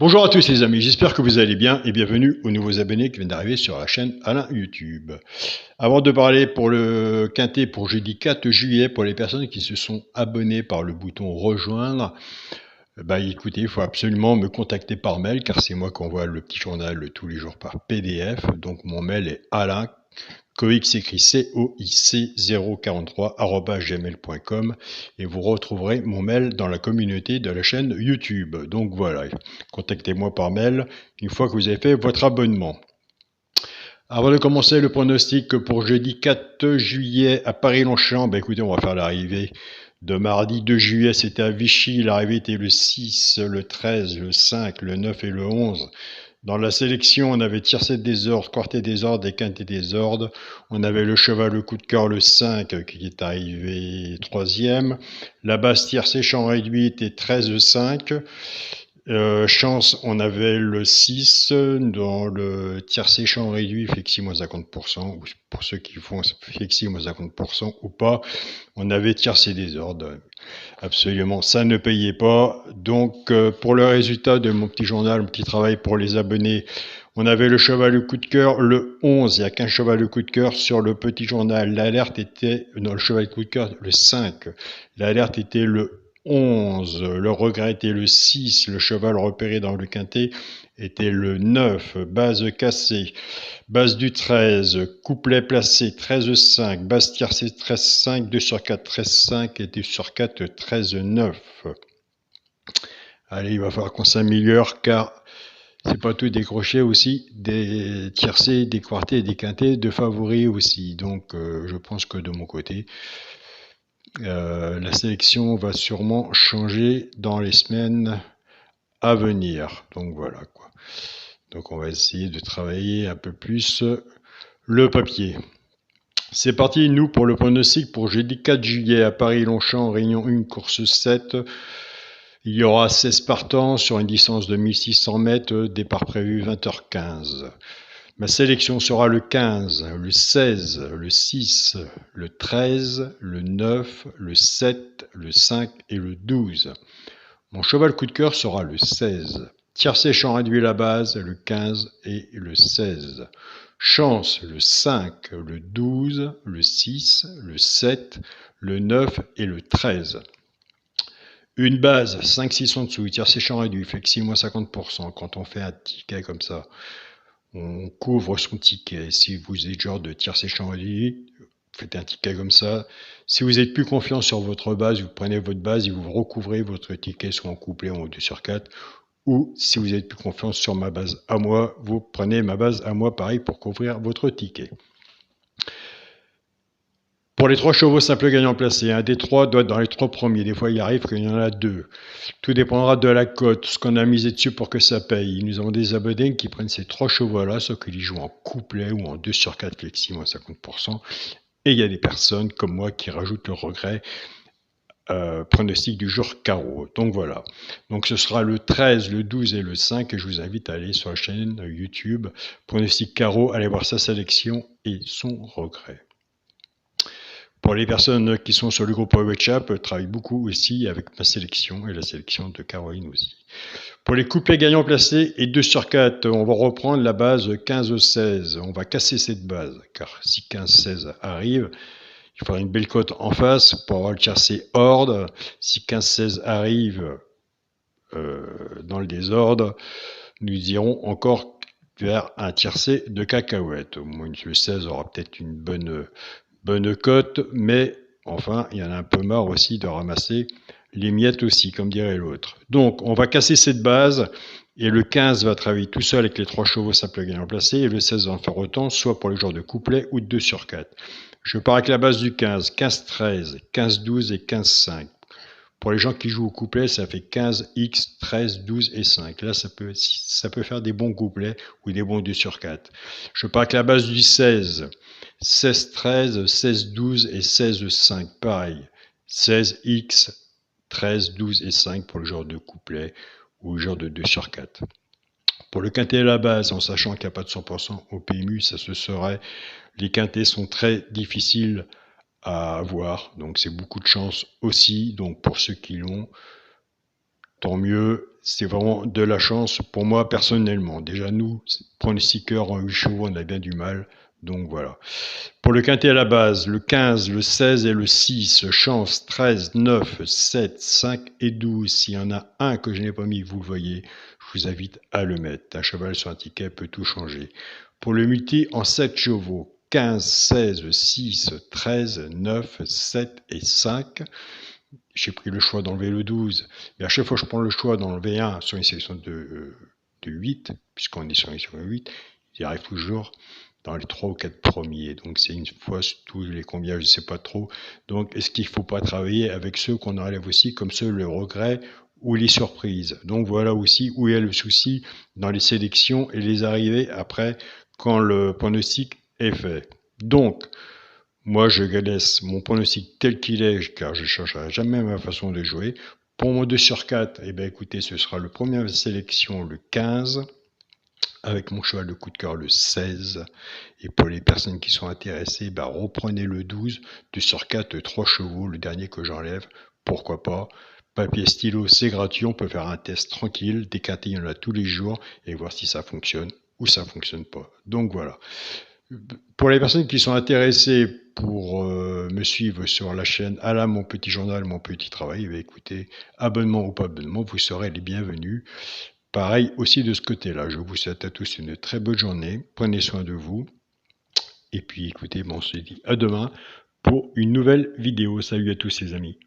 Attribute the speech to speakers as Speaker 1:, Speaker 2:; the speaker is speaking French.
Speaker 1: Bonjour à tous les amis, j'espère que vous allez bien et bienvenue aux nouveaux abonnés qui viennent d'arriver sur la chaîne Alain YouTube. Avant de parler pour le quintet pour jeudi 4 juillet, pour les personnes qui se sont abonnées par le bouton rejoindre, écoutez, il faut absolument me contacter par mail car c'est moi qui envoie le petit journal tous les jours par PDF. Donc mon mail est Alain, Coix s'écrit COIC043@gmail.com et vous retrouverez mon mail dans la communauté de la chaîne YouTube. Donc voilà, contactez-moi par mail une fois que vous avez fait votre abonnement. Avant de commencer le pronostic pour jeudi 4 juillet à Paris-Longchamp, écoutez, on va faire l'arrivée de mardi 2 juillet, c'était à Vichy, l'arrivée était le 6, le 13, le 5, le 9 et le 11. Dans la sélection, on avait tiercé des ordres, quartet des ordres et quintet des ordres. On avait le cheval, le coup de cœur, le 5 qui est arrivé 3e. La base tiercé champ réduit était 13-5. Chance, on avait le 6 dans le tiercé champ réduit, flexi-50%, ou pour ceux qui font flexi-50% ou pas, on avait tiercé des ordres. Absolument, ça ne payait pas. Donc, pour le résultat de mon petit journal, mon petit travail pour les abonnés, on avait le cheval le coup de cœur, le 11, il n'y a qu'un cheval le coup de cœur sur le petit journal. L'alerte était, non, le cheval le coup de cœur, le 5. L'alerte était le 11, le regret était le 6, le cheval repéré dans le quintet était le 9, base cassée, base du 13, couplet placé 13-5, base tiercée 13-5, 2 sur 4 13-5 et 2 sur 4 13-9. Allez, il va falloir qu'on s'améliore car c'est pas tout décroché aussi, des tiercés, des quartés et des quintés de favoris aussi. Donc je pense que de mon côté, la sélection va sûrement changer dans les semaines à venir. Donc voilà quoi. Donc on va essayer de travailler un peu plus le papier. C'est parti, nous, pour le pronostic pour jeudi 4 juillet à Paris-Longchamp, Réunion 1, course 7. Il y aura 16 partants sur une distance de 1600 mètres, départ prévu 20h15. Ma sélection sera le 15, le 16, le 6, le 13, le 9, le 7, le 5 et le 12. Mon cheval coup de cœur sera le 16. Tiercé champ réduit la base, le 15 et le 16. Chance, le 5, le 12, le 6, le 7, le 9 et le 13. Une base, 5-6 en dessous, tiercé champ réduit, flexi-50%. Quand on fait un ticket comme ça, on couvre son ticket. Si vous êtes genre de tiercé champ réduit, faites un ticket comme ça. Si vous êtes plus confiant sur votre base, vous prenez votre base et vous recouvrez votre ticket soit en couplet ou en 2 sur 4. Ou si vous êtes plus confiant sur ma base à moi, vous prenez ma base à moi pareil pour couvrir votre ticket. Pour les 3 chevaux simples gagnants placés, un des 3 doit être dans les 3 premiers. Des fois, il arrive qu'il y en a 2. Tout dépendra de la cote, ce qu'on a misé dessus pour que ça paye. Nous avons des abonnés qui prennent ces 3 chevaux-là, sauf qu'ils jouent en couplet ou en 2 sur 4 flexi, moins 50%. Et il y a des personnes comme moi qui rajoutent le regret. Pronostic du jour carreau. Donc voilà. Donc ce sera le 13, le 12 et le 5 et je vous invite à aller sur la chaîne YouTube pronostic carreau, allez voir sa sélection et son regret. Pour les personnes qui sont sur le groupe WhatsApp, je travaille beaucoup aussi avec ma sélection et la sélection de Caroline aussi. Pour les couplets gagnants placés et 2 sur 4, on va reprendre la base 15-16. On va casser cette base, car si 15-16 arrive, il faudra une belle cote en face pour avoir le tiercé ordre. Si 15-16 arrive dans le désordre, nous irons encore vers un tiercé de cacahuètes. Au moins le 16 aura peut-être une bonne cote, mais enfin, il y en a un peu marre aussi de ramasser les miettes aussi, comme dirait l'autre. Donc, on va casser cette base, et le 15 va travailler tout seul avec les 3 chevaux simples gagnants placés, et le 16 va en faire autant, soit pour les joueurs de couplet ou de 2 sur 4. Je pars avec la base du 15, 15-13, 15-12 et 15-5. Pour les gens qui jouent au couplet, ça fait 15x, 13, 12 et 5. Là, ça peut faire des bons couplets ou des bons 2 sur 4. Je pars avec la base du 16, 16-13, 16-12 et 16-5. Pareil, 16x, 13, 12 et 5 pour le genre de couplet ou le genre de 2 sur 4. Pour le quintet à la base, en sachant qu'il n'y a pas de 100% au PMU, ça se saurait. Les quintets sont très difficiles à avoir, donc c'est beaucoup de chance aussi. Donc pour ceux qui l'ont, tant mieux. c'est vraiment de la chance pour moi personnellement. Déjà nous, pronostiqueurs en 8 chevaux, on a bien du mal. Donc voilà. Pour le quintet à la base, le 15, le 16 et le 6, chance 13, 9, 7, 5 et 12. S'il y en a un que je n'ai pas mis, vous le voyez, je vous invite à le mettre. Un cheval sur un ticket peut tout changer. Pour le multi en 7 chevaux, 15, 16, 6, 13, 9, 7 et 5. J'ai pris le choix d'enlever le 12. Mais à chaque fois que je prends le choix d'enlever un sur une sélection de 8, puisqu'on est sur une sélection de 8, il arrive toujours dans les 3 ou 4 premiers. Donc c'est une fois tous les combien, je ne sais pas trop. Donc est-ce qu'il ne faut pas travailler avec ceux qu'on enlève aussi, comme ceux le regret ou les surprises. Donc voilà aussi où il y a le souci dans les sélections et les arrivées après quand le pronostic est fait. Donc, moi, je laisse mon pronostic tel qu'il est, car je ne changerai jamais ma façon de jouer. Pour mon 2 sur 4, eh bien, écoutez, ce sera le premier sélection, le 15, avec mon cheval de coup de cœur, le 16. Et pour les personnes qui sont intéressées, bah, reprenez le 12, 2 sur 4, 3 chevaux, le dernier que j'enlève, pourquoi pas. Papier, stylo, c'est gratuit, on peut faire un test tranquille, des quintés, il y en a tous les jours, et voir si ça fonctionne ou ça fonctionne pas. Donc voilà. Pour les personnes qui sont intéressées pour me suivre sur la chaîne à la Mon Petit Journal, Mon Petit Travail, écoutez, abonnement ou pas abonnement, vous serez les bienvenus. Pareil aussi de ce côté-là. Je vous souhaite à tous une très bonne journée. Prenez soin de vous. Et puis écoutez, on se dit à demain pour une nouvelle vidéo. Salut à tous les amis.